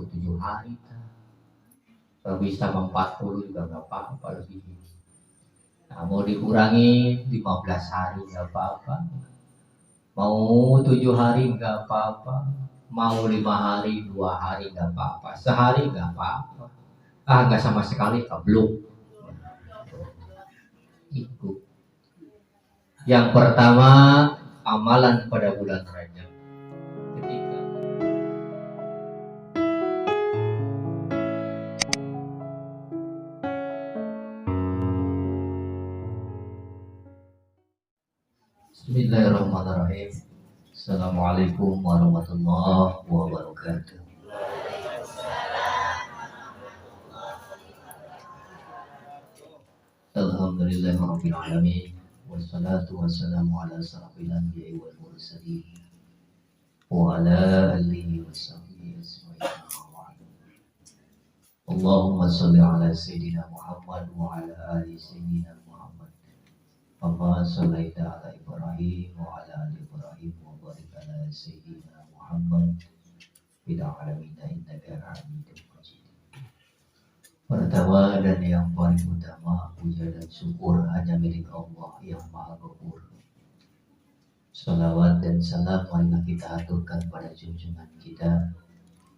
27 hari. Kalau bisa 40 juga nggak apa-apa lebih. Nah, mau dikurangi 15 hari nggak apa-apa. Mau 7 hari nggak apa-apa. Mau 5 hari, 2 hari nggak apa-apa. Sehari nggak apa-apa. Nggak sama sekali belum. Itu. Yang pertama, amalan pada bulan Rajab. Ketika Bismillahirrahmanirrahim. Assalamualaikum warahmatullahi wabarakatuh. Alhamdulillahirabbil alamin. Wassalatu wassalamu ala asyrafil anbiya'i wal mursalin wa ala alihi washabbihi ajma'in. Allahumma shalli ala sayyidina Muhammad wa ala ali sayyidina Muhammad. Kama shallaita ala Ibrahim wa ala ali Ibrahim wa barik ala sayyidina Muhammad fil alamin innaka Hamidum Majid. Pertama dan yang paling utama, puja dan syukur hanya milik Allah yang Maha Ghafur. Salawat dan salam marilah kita aturkan pada junjungan kita,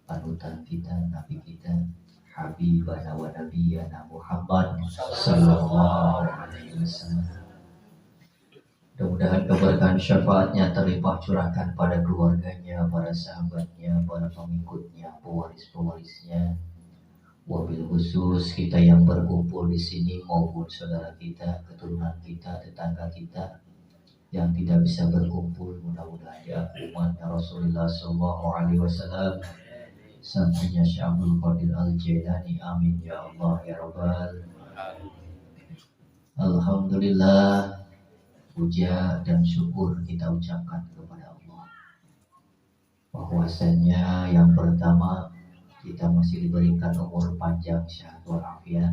panutan kita, Nabi kita, Habibana wa Nabiyana Muhammad sallallahu alaihi wasallam. Mudah-mudahan keberkahan syafaatnya terlimpah curahkan pada keluarganya, para sahabatnya, para pengikutnya, pewaris-pewarisnya. Wabil khusus kita yang berkumpul di sini maupun saudara kita, keturunan kita, tetangga kita yang tidak bisa berkumpul, mudah-mudahan diampuni umatnya Rasulullah Sallallahu Alaihi Wasallam. Sampainya Syekh Abdul Qadir Al-Jailani, amin ya Allah ya Rabbal. Alhamdulillah, puja dan syukur kita ucapkan kepada Allah. Bahwasanya yang pertama, kita masih diberikan umur panjang, sehat walafiat,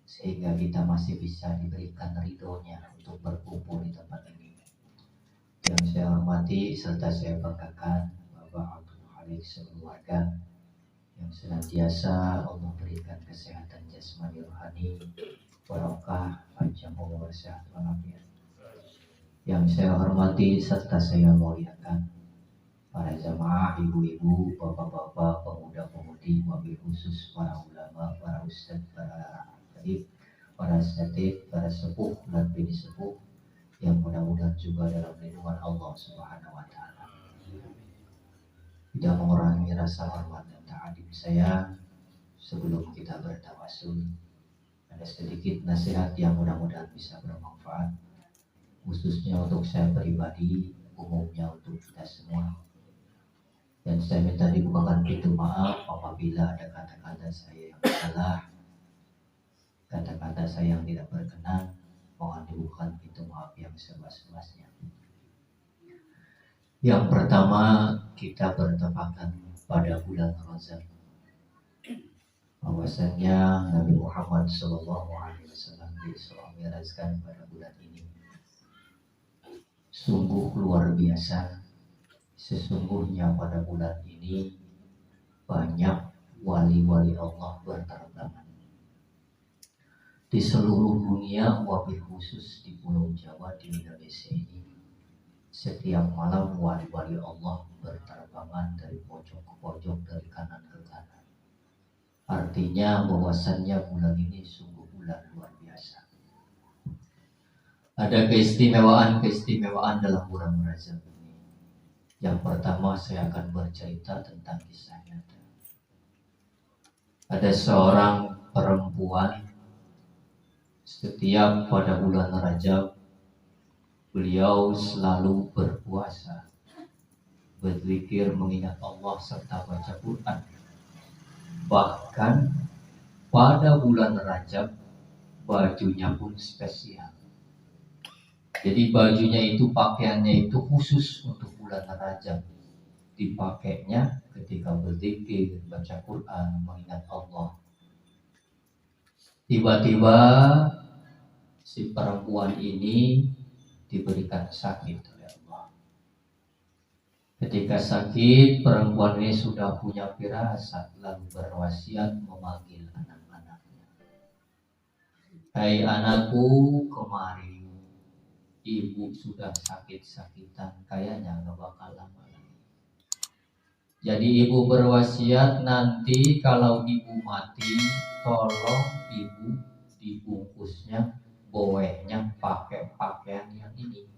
sehingga kita masih bisa diberikan ridhonya untuk berkumpul di tempat ini. Yang saya hormati serta saya banggakan Bapak Abdul Halik sekeluarga yang senantiasa Allah berikan kesehatan jasmani rohani, barokah, panjang umur, sehat walafiat. Yang saya hormati serta saya muliakan para jamaah, ibu-ibu, bapak-bapak, pemuda-pemudi, wabil khusus para ulama, para ustadz, para aktif, para asatidz, para sepuh dan bini sepuh yang mudah-mudahan juga dalam lindungan Allah Subhanahu wa taala. Tidak mengurangi rasa hormat dan ta'adim saya, sebelum kita bertawasul, ada sedikit nasihat yang mudah-mudahan bisa bermanfaat, khususnya untuk saya pribadi, umumnya untuk kita semua. Dan saya minta dibukakan pintu maaf apabila ada kata-kata saya yang salah, kata-kata saya yang tidak berkenan, mohon dibukakan pintu maaf yang seluas-luasnya. Yang pertama, kita bertepatan pada bulan Rajab. Bahwasanya Nabi Muhammad Sallallahu Alaihi Wasallam Isra Mi'rajkan pada bulan ini. Sungguh luar biasa. Sesungguhnya pada bulan ini banyak wali-wali Allah berterbangan di seluruh dunia, wabil khusus di Pulau Jawa di Indonesia ini. Setiap malam wali-wali Allah berterbangan dari pojok ke pojok, dari kanan ke kanan. Artinya bahwasannya bulan ini sungguh bulan luar biasa. Ada keistimewaan dalam bulan Rajab. Yang pertama, saya akan bercerita tentang kisah nyata. Ada seorang perempuan, setiap pada bulan Rajab beliau selalu berpuasa, berzikir, mengingat Allah serta baca Quran. Bahkan pada bulan Rajab bajunya pun spesial. Jadi bajunya itu, pakaiannya itu khusus untuk bulan Rajab. Dipakainya ketika berzikir, baca Quran, mengingat Allah. Tiba-tiba si perempuan ini diberikan sakit oleh Allah. Ketika sakit, perempuan ini sudah punya firasat, lalu berwasiat memanggil anak-anaknya. Hai anakku, kemari. Ibu sudah sakit-sakitan, kayaknya gak bakal lama lagi. Jadi ibu berwasiat nanti kalau ibu mati, tolong ibu dibungkusnya, boehnya pakai pakaian yang ini.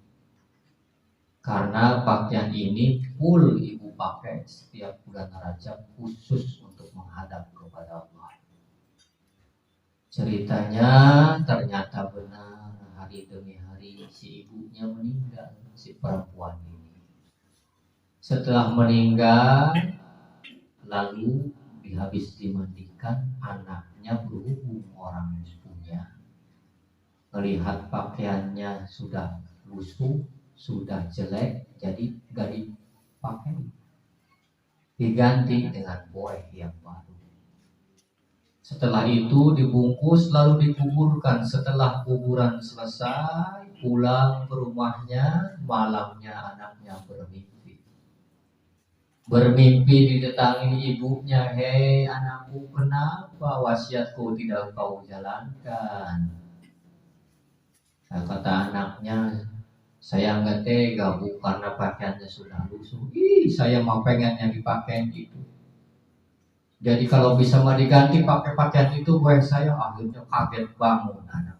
Karena pakaian ini full ibu pakai setiap bulan Rajab khusus untuk menghadap kepada Allah. Ceritanya ternyata benar, hari demi hari si ibunya meninggal, si perempuan ini. Setelah meninggal, lalu habis dimandikan, anaknya berhubung orang punya. Melihat pakaiannya sudah lusuh, sudah jelek, jadi gak dipakai, diganti dengan boeh yang baru. Setelah itu dibungkus lalu dikuburkan. Setelah kuburan selesai, pulang ke rumahnya, malamnya anaknya bermimpi didatangi ibunya. Hei anakku, kenapa wasiatku tidak kau jalankan? Nah, kata anaknya, saya nggak tega bu, karena pakaiannya sudah lusuh. Saya mau pengennya dipakai itu. Jadi kalau bisa mau diganti pakai pakaian itu, buat saya akhirnya kaget bangun anak.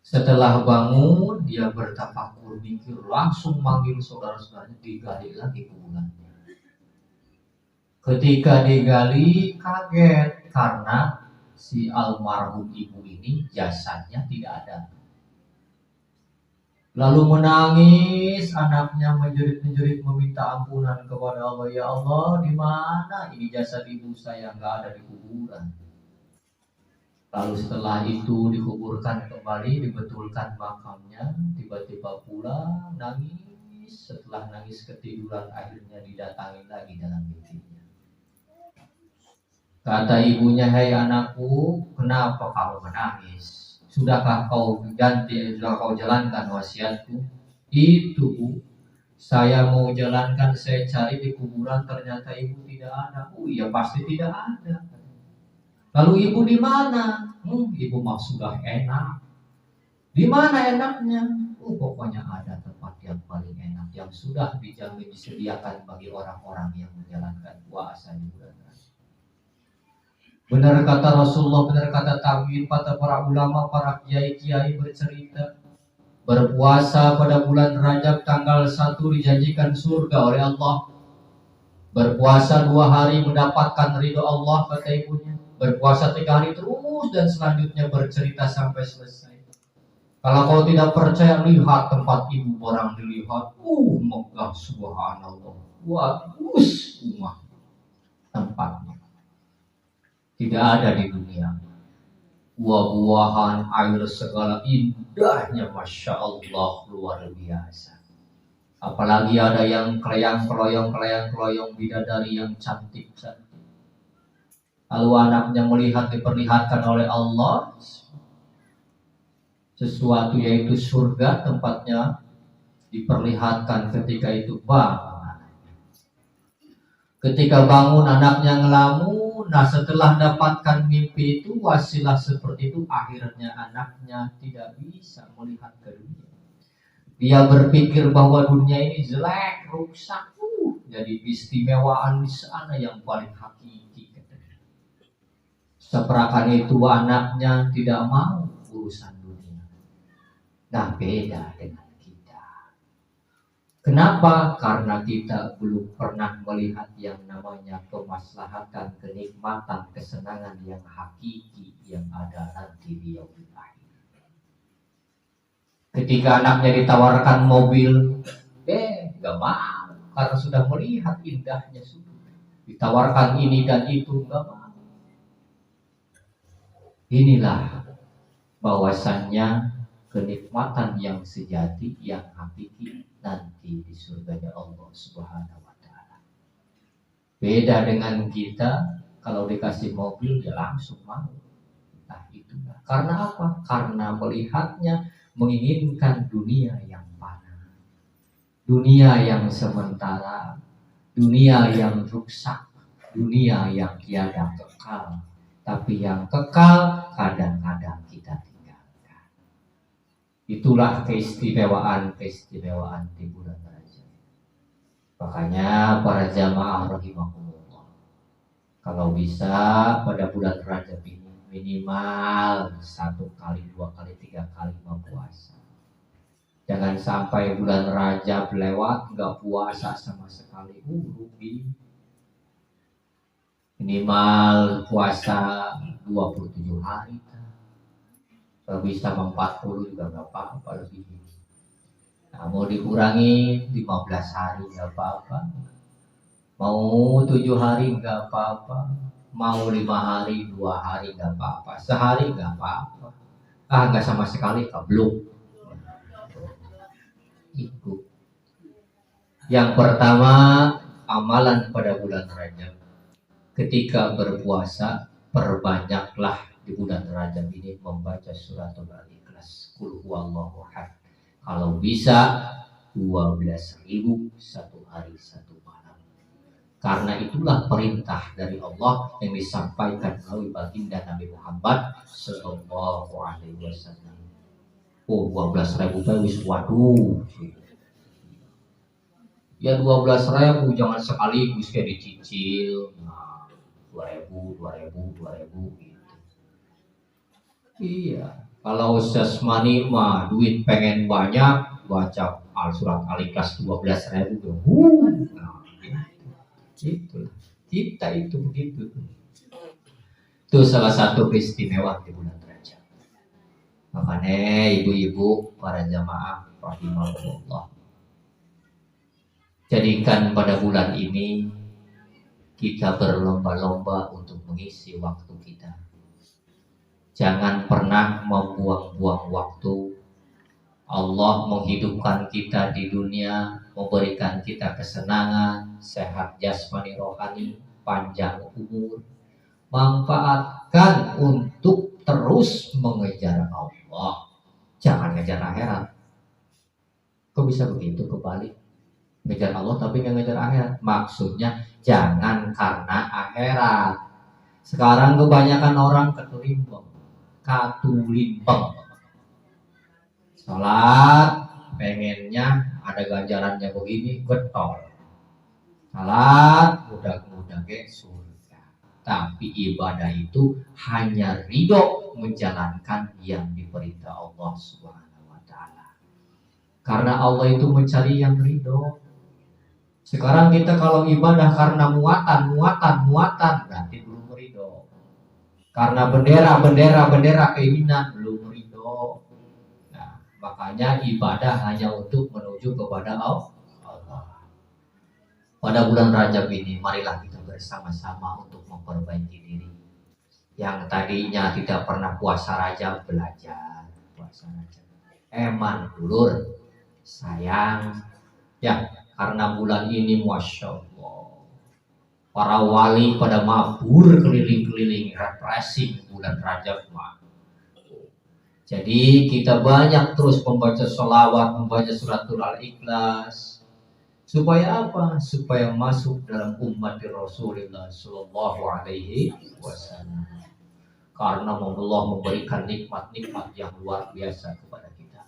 Setelah bangun, dia bertafakur mikir, langsung manggil saudara-saudaranya, digali lagi kuburannya. Ketika digali, kaget karena si almarhum ibu ini jasadnya tidak ada. Lalu menangis, anaknya menjerit-menjerit meminta ampunan kepada Allah. Ya Allah, di mana ini jasad ibu saya? Nggak ada di kuburan. Lalu setelah itu dikuburkan kembali, dibetulkan makamnya, tiba-tiba pulang nangis. Setelah nangis ketiduran, akhirnya didatangi lagi dalam mimpinya. Kata ibunya, hai anakku, kenapa kamu menangis? Sudahkah kau jalankan wasiatku? Itu bu, saya mau jalankan, saya cari di kuburan, ternyata ibu tidak ada. Oh iya pasti tidak ada. Lalu ibu di mana? Ibu mah sudah enak. Di mana enaknya? Pokoknya ada tempat yang paling enak yang sudah dijamin disediakan bagi orang-orang yang menjalankan puasa di bulan Rajab. Benar kata Rasulullah, benar kata tabi'in, kata para ulama, para kiai-kiai bercerita, berpuasa pada bulan Rajab tanggal 1 dijanjikan surga oleh Allah. Berpuasa 2 hari mendapatkan ridho Allah, kata ibunya. Berpuasa 3 hari terus dan selanjutnya bercerita sampai selesai. Kalau kau tidak percaya, lihat tempat ibu orang dilihat. Megah subhanallah. Bagus rumah tempatnya. Tidak ada di dunia. Buah-buahan, air segala indahnya, masya Allah, luar biasa. Apalagi ada yang kelayang-keloyong bidadari yang cantik-cantik. Lalu anaknya melihat diperlihatkan oleh Allah sesuatu, yaitu surga, tempatnya diperlihatkan. Ketika itu bangun. Ketika bangun anaknya ngelamun. Nah setelah dapatkan mimpi itu, wasilah seperti itu, akhirnya anaknya tidak bisa melihat ke dunia. Dia berpikir bahwa dunia ini jelek, rusak, jadi istimewaan di sana yang paling hakiki. Seperakan itu anaknya tidak mau urusan dunia. Nah beda dengan kita. Kenapa? Karena kita belum pernah melihat yang namanya kemaslahatan, kenikmatan, kesenangan yang hakiki yang ada nanti di yaumil akhir. Ketika anaknya ditawarkan mobil, gak mau, karena sudah melihat indahnya sudah. Ditawarkan ini dan itu, gak mau. Inilah bahwasannya kenikmatan yang sejati, yang hakiki nanti di surganya Allah Subhanahu wa ta'ala. Beda dengan kita, kalau dikasih mobil dia langsung mau. Nah itulah. Karena apa? Karena melihatnya menginginkan dunia yang fana. dunia yang sementara, dunia yang rusak, dunia yang tiada kekal. Tapi yang kekal kadang-kadang kita tinggalkan. Itulah keistimewaan di bulan Rajab. Makanya para jamaah rahimahumullah, kalau bisa pada bulan Rajab ini minimal 1 kali, 2 kali, 3 kali puasa. Jangan sampai bulan Rajab lewat nggak puasa sama sekali, rugi. Minimal puasa 27 hari. Kalau bisa 40 juga nggak apa-apa lebih. Nah, mau dikurangi 15 hari nggak apa-apa. Mau 7 hari nggak apa-apa. Mau 5 hari, 2 hari nggak apa-apa. Sehari nggak apa-apa. Nggak sama sekali kebluk. Itu. Yang pertama, amalan pada bulan Rajab. Ketika berpuasa, perbanyaklah di bulan Rajab ini membaca suratul Al-Ikhlas. Qul huwallahu ahad. Kalau bisa 12.000 satu hari satu malam. Karena itulah perintah dari Allah yang disampaikan melalui baginda Nabi Muhammad sallallahu alaihi wasallam. 12.000 wis waduh. Ya 12.000 jangan sekaligus kayak dicicil. 2.000 gitu. Iya. Kalau jasmani mah duit pengen banyak, baca surat Al-Ikhlas 12.000. Nah, gitu. Kita itu begitu. Itu salah satu keistimewaan di bulan Rajab. Makanya ibu-ibu para jamaah rahimahullah, jadikan pada bulan ini kita berlomba-lomba untuk mengisi waktu kita. Jangan pernah membuang-buang waktu. Allah menghidupkan kita di dunia, memberikan kita kesenangan, sehat jasmani rohani, panjang umur. Manfaatkan untuk terus mengejar Allah. Jangan ngejar akhirat. Kok bisa begitu kebalik? Ngejar Allah tapi nggak ngejar akhirat. Maksudnya jangan karena akhirat. Sekarang kebanyakan orang katulimpeng. Salat pengennya ada ganjarannya begini, getol. Salat mudah-mudahan ke surga. Tapi ibadah itu hanya ridho menjalankan yang diperintah Allah Subhanahu wa taala. Karena Allah itu mencari yang ridho. Sekarang kita kalau ibadah karena muatan, berarti belum ridho. Karena bendera keinginan belum ridho. Nah, makanya ibadah hanya untuk menuju kepada Allah. Pada bulan Rajab ini, marilah kita bersama-sama untuk memperbaiki diri. Yang tadinya tidak pernah puasa Rajab, belajar puasa Rajab. Eman dulur, sayang, ya. Karena bulan ini Masya Allah, para wali pada mabur keliling-keliling refreshing bulan Rajab. Jadi kita banyak terus membaca sholawat, membaca suratul Al-Ikhlas. Supaya apa? Supaya masuk dalam umat Rasulullah Sallallahu Alaihi Wasallam. Karena Allah memberikan nikmat-nikmat yang luar biasa kepada kita.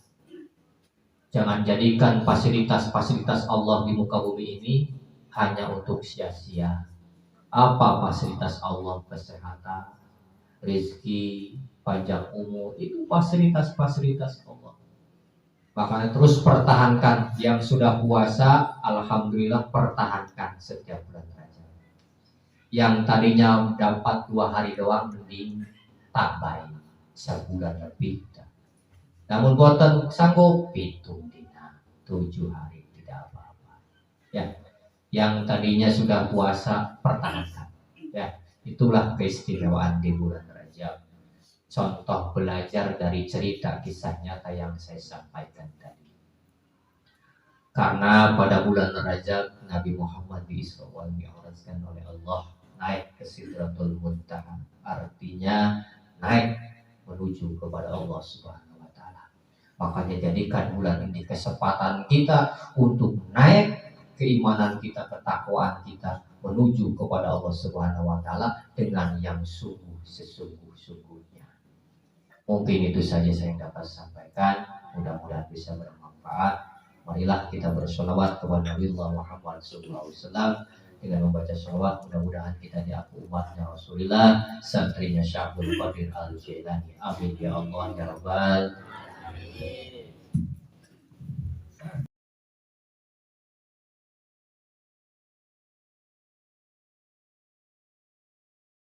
Jangan jadikan fasilitas-fasilitas Allah di muka bumi ini hanya untuk sia-sia. Apa fasilitas Allah? Kesehatan, rezeki, panjang umur, itu fasilitas-fasilitas Allah. Makanya terus pertahankan. Yang sudah puasa, alhamdulillah pertahankan setiap bulan Rajab. Yang tadinya dapat 2 hari doang, mending tambahin sebulan lebih. Namun boten sanggup, pitung dina 7 hari tidak apa-apa. Ya, yang tadinya sudah puasa pertahankan. Ya, itulah keistimewaan di bulan Rajab. Contoh belajar dari cerita kisah nyata yang saya sampaikan tadi. Karena pada bulan Rajab Nabi Muhammad Isra wal Mi'rajkan oleh Allah naik ke Sidratul Muntaha. Artinya naik menuju kepada Allah Subhanahu wa taala. Makanya jadikan bulan ini kesempatan kita untuk naik keimanan kita, ketakwaan kita menuju kepada Allah Subhanahu wa taala dengan yang sesungguh-sungguhnya. Mungkin itu saja saya dapat sampaikan, mudah-mudahan bisa bermanfaat. Marilah kita bersolawat kepada Nabi Muhammad SAW. Dengan membaca sholawat, mudah-mudahan kita diaku umatnya Rasulullah, santrinya Syabul Qadir Al-Jailani. Amin ya Allah ya Rabbal alamin.